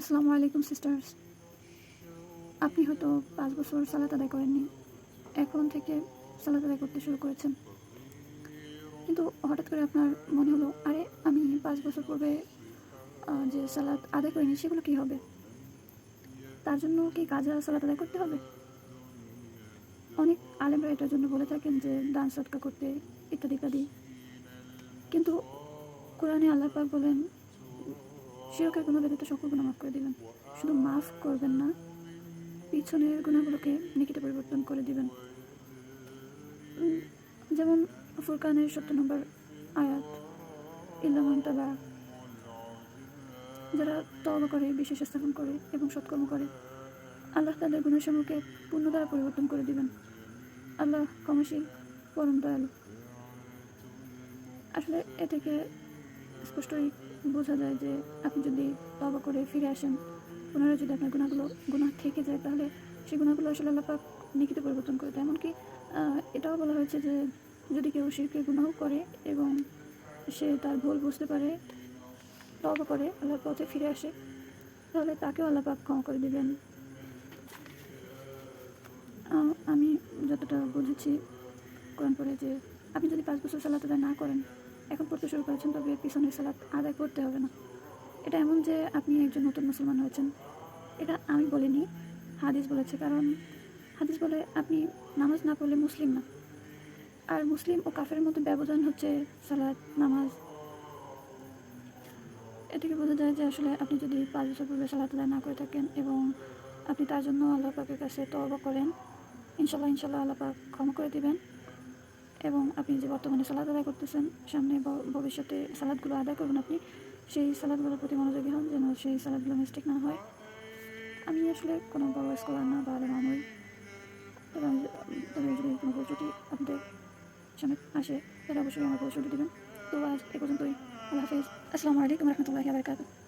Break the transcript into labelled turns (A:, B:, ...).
A: আসসালামু আলাইকুম সিস্টার্স। আপনি হয়তো 5 বছর সালাত আদায় করেননি, এখন থেকে সালাত আদায় করতে শুরু করেছেন। কিন্তু হঠাৎ করে আপনার মনে হলো, আরে আমি 5 বছর পূর্বে যে সালাত আদায় করিনি সেগুলো কী হবে? তার জন্য কি কাজা সালাত আদায় করতে হবে? অনেক আলেমরা এটার জন্য বলে থাকেন যে দান সদকা করতে ইত্যাদি ইত্যাদি। কিন্তু কোরআনে আল্লাহ পাক বলেন, শিরকের গুনাহ ব্যতীত সকল গুনাহ মাফ করে দিবেন। শুধু মাফ করবেন না, পিছনের গুনাহগুলোকে নেকিতে পরিবর্তন করে দিবেন। যেমন ফুরকানের 70 নম্বর আয়াত, ইল্লা মান তাবা, যারা তওবা করে, বিশ্বাস স্থাপন করে এবং সৎকর্ম করে, আল্লাহ তাদের গুনাহসমূহকে পুণ্য দ্বারা পরিবর্তন করে দিবেন। আল্লাহ ক্ষমাশীল, পরম দয়ালু। আসলে এ থেকে স্পষ্টই বোঝা যায় যে আপনি যদি তওবা করে ফিরে আসেন, পুনরায় যদি আপনার গুনাহ থেকে যায়, তাহলে সেই গুনাহগুলো আসলে আল্লাহ পাক নেকিতে পরিবর্তন করে দেয়। এমনকি এটাও বলা হয়েছে যে যদি কেউ শিরকের গুনাহ করে এবং সে তার ভুল বুঝতে পারে, তওবা করে আল্লাহর পথে ফিরে আসে, তাহলে তাকেও আল্লাহ পাক ক্ষমা করে দিবেন। আমি যতটা বুঝেছি কোরআন পড়ে, যে আপনি যদি 5 বছর সালাত আদায় না করেন, এখন পড়তে শুরু করেছেন, তবে এর পিছনের সালাত আদায় করতে হবে না। এটা এমন যে আপনি একজন নতুন মুসলমান হয়েছেন। এটা আমি বলিনি, হাদিস বলেছে। কারণ হাদিস বলে আপনি নামাজ না পড়লে মুসলিম না। আর মুসলিম ও কাফেরের মধ্যে ব্যবধান হচ্ছে সালাত, নামাজ। এ থেকে বোঝা যায় যে আসলে আপনি যদি 5 বছর পূর্বে সালাত আদায় না করে থাকেন এবং আপনি তার জন্য আল্লাহ পাকের কাছে তওবা করেন, ইনশাল্লাহ আল্লাহ পাক ক্ষমা করে দিবেন। এবং আপনি যে বর্তমানে সালাত আদায় করতেছেন, সামনে ভবিষ্যতে সালাদগুলো আদায় করবেন আপনি, সেই সালাদগুলোর প্রতি মনোযোগী হন, যেন সেই সালাদগুলো মিস্টেক না হয়। আমি আসলে কোনো বড় স্কলার না বা আলেমা নই, তবে যদি কোনো ভুল ত্রুটি আপনাদের সামনে আসে, তাহলে অবশ্যই আমার ভুল ত্রুটি দেবেন। তো আজ এ পর্যন্তই। আল্লাহ হাফেজ। আসসালামু আলাইকুম রহমতুল্লাহি ওয়া বারাকাতুহু।